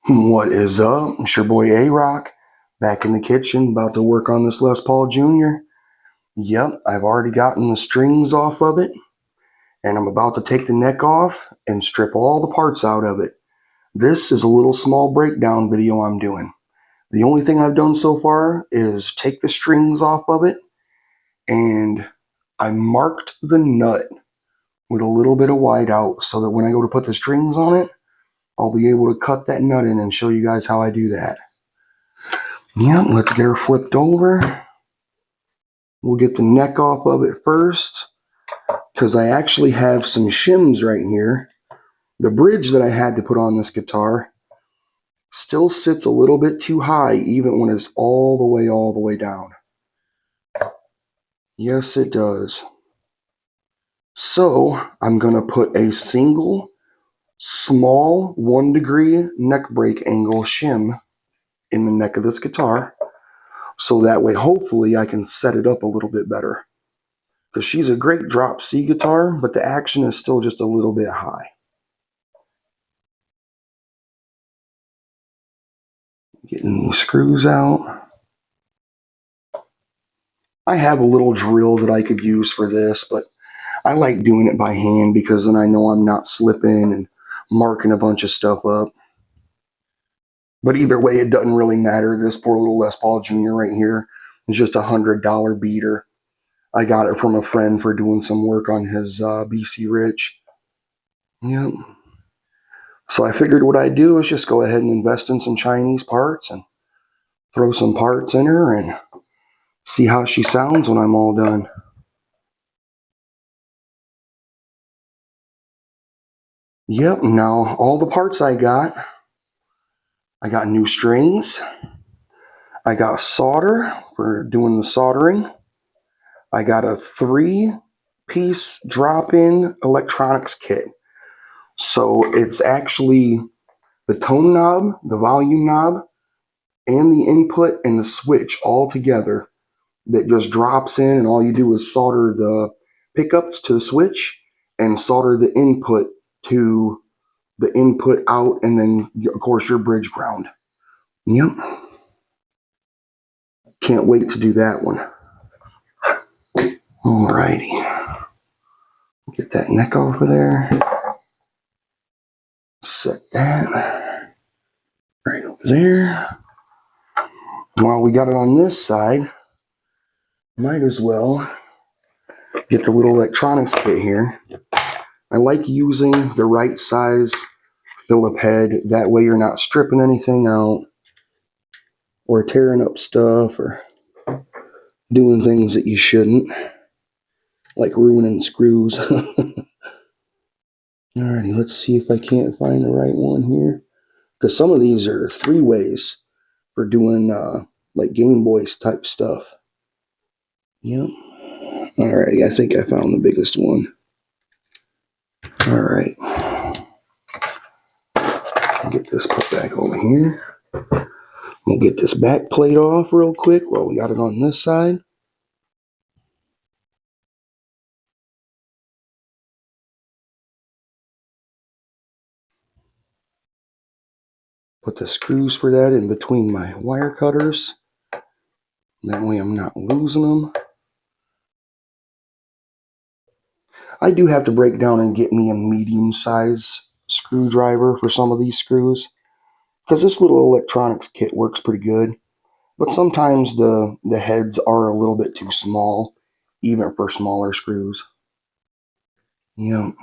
What is up? It's your boy A-Rock, back in the kitchen, about to work on this Les Paul Jr. Yep, I've already gotten the strings off of it, and I'm about to take the neck off and strip all the parts out of it. This is a little small breakdown video I'm doing. The only thing I've done so far is take the strings off of it, and I marked the nut with a little bit of white out so that when I go to put the strings on it, I'll be able to cut that nut in and show you guys how I do that. Yeah, let's get her flipped over. We'll get the neck off of it first, because I actually have some shims right here. The bridge that I had to put on this guitar still sits a little bit too high, even when it's all the way down. Yes, it does. So I'm going to put a single, small 1 degree neck break angle shim in the neck of this guitar, so that way hopefully I can set it up a little bit better. Because she's a great drop C guitar, but the action is still just a little bit high. Getting these screws out. I have a little drill that I could use for this, but I like doing it by hand because then I know I'm not slipping and marking a bunch of stuff up. But either way, it doesn't really matter. This poor little Les Paul Jr. right here is just a $100 beater. I got it from a friend for doing some work on his BC Rich. Yep. So I figured what I'd do is just go ahead and invest in some Chinese parts and throw some parts in her and see how she sounds when I'm all done. Yep, now all the parts I got new strings, I got solder for doing the soldering, I got a 3-piece drop-in electronics kit. So it's actually the tone knob, the volume knob, and the input and the switch all together that just drops in, and all you do is solder the pickups to the switch and solder the input to the input out, and then of course your bridge ground. Yep. Can't wait to do that one. Alrighty. Get that neck off of there. Set that right over there. While we got it on this side, might as well get the little electronics kit here. I like using the right size Phillip head. That way you're not stripping anything out or tearing up stuff or doing things that you shouldn't, like ruining screws. Alrighty, let's see if I can't find the right one here. Because some of these are 3-ways for doing like Game Boys type stuff. Yep. Alrighty, I think I found the biggest one. Alright. Get this put back over here. We'll get this back plate off real quick while we got it on this side. Put the screws for that in between my wire cutters. That way I'm not losing them. I do have to break down and get me a medium-size screwdriver for some of these screws, because this little electronics kit works pretty good. But sometimes the heads are a little bit too small, even for smaller screws. Yep.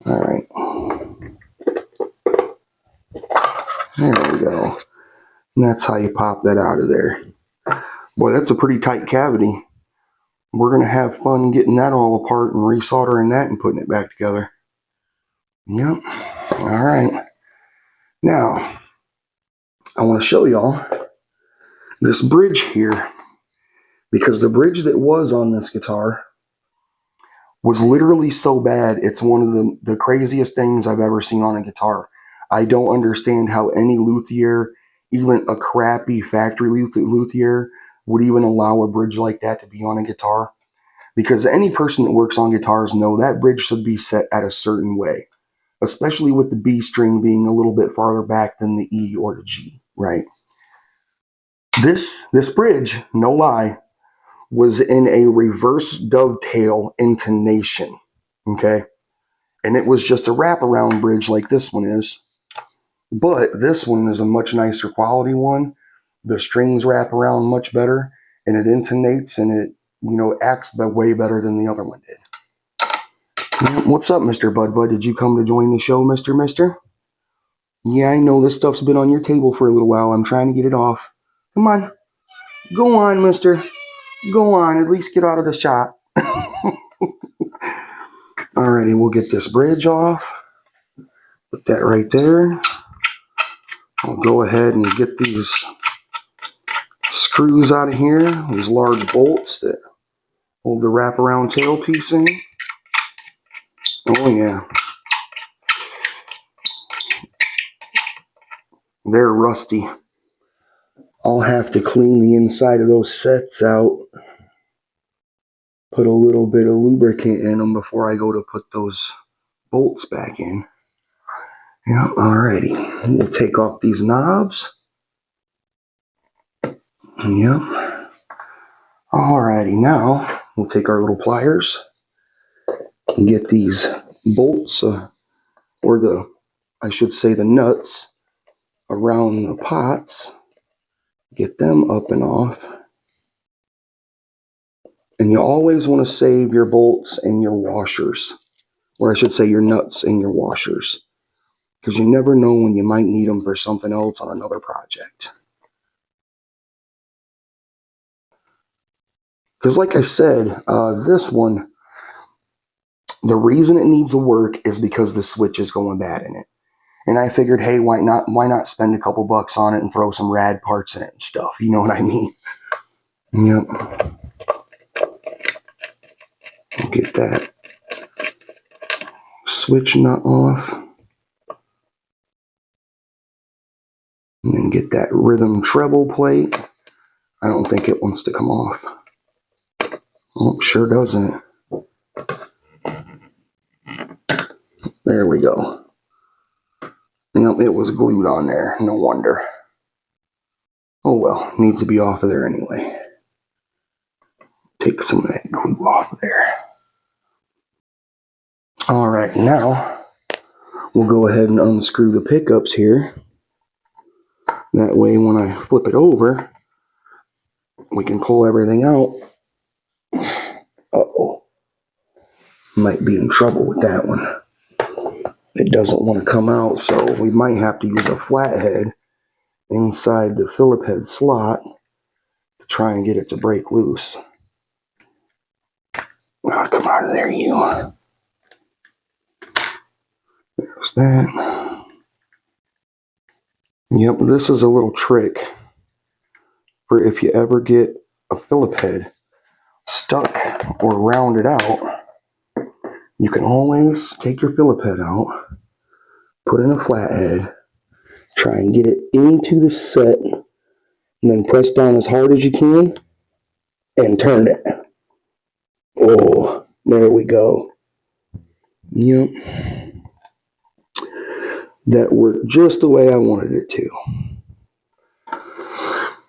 Alright. There we go. And that's how you pop that out of there. Boy, that's a pretty tight cavity. We're going to have fun getting that all apart and resoldering that and putting it back together. Yep. Alright. Now, I want to show y'all this bridge here, because the bridge that was on this guitar was literally so bad, it's one of the craziest things I've ever seen on a guitar. I don't understand how any luthier, even a crappy factory luthier, would even allow a bridge like that to be on a guitar. Because any person that works on guitars know that bridge should be set at a certain way. especially with the B string being a little bit farther back than the E or the G, right? This bridge, no lie, was in a reverse dovetail intonation, okay? And it was just a wraparound bridge like this one is. But this one is a much nicer quality one. The strings wrap around much better, and it intonates and it, acts way better than the other one did. What's up, Mr. Bud Bud? Did you come to join the show, Mister? Yeah, I know this stuff's been on your table for a little while. I'm trying to get it off. Come on. Go on, mister. Go on. At least get out of the shot. Alrighty, we'll get this bridge off. Put that right there. I'll go ahead and get these screws out of here. These large bolts that hold the wraparound tailpiece in. Oh yeah. They're rusty. I'll have to clean the inside of those sets out. Put a little bit of lubricant in them before I go to put those bolts back in. Yeah, alrighty. We'll take off these knobs. Yep. Alrighty, now we'll take our little pliers and get these bolts, or I should say the nuts, around the pots. Get them up and off. And you always want to save your bolts and your washers, or I should say your nuts and your washers, because you never know when you might need them for something else on another project. Because like I said, this one, the reason it needs a work is because the switch is going bad in it. And I figured, hey, why not spend a couple bucks on it and throw some rad parts in it and stuff? You know what I mean? Yep. I'll get that switch nut off. And then get that rhythm treble plate. I don't think it wants to come off. Oh, sure doesn't. There we go. Yep, it was glued on there. No wonder. Oh well, needs to be off of there anyway. Take some of that glue off there. Alright, now we'll go ahead and unscrew the pickups here. That way when I flip it over, we can pull everything out. Uh-oh. Might be in trouble with that one. It doesn't want to come out, so we might have to use a flathead inside the Phillip head slot to try and get it to break loose. Oh, come out of there, you. There's that. Yep, this is a little trick for if you ever get a Phillip head stuck or rounded out. You can always take your Phillip head out, put in a flathead, try and get it into the set, and then press down as hard as you can and turn it. Oh, there we go. Yep. That worked just the way I wanted it to.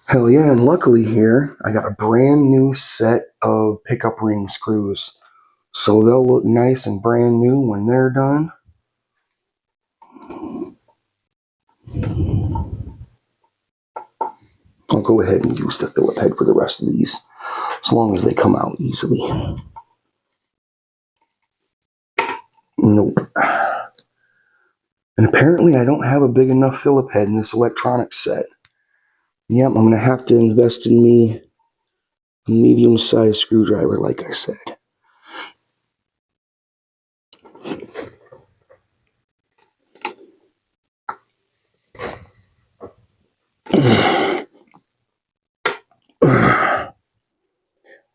Hell yeah, and luckily here, I got a brand new set of pickup ring screws. So they'll look nice and brand new when they're done. I'll go ahead and use the Phillip head for the rest of these, as long as they come out easily. Nope. And apparently I don't have a big enough Phillip head in this electronics set. Yep, I'm going to have to invest in me a medium-sized screwdriver, like I said.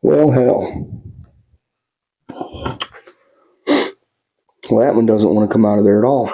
Well, hell. Well, that one doesn't want to come out of there at all.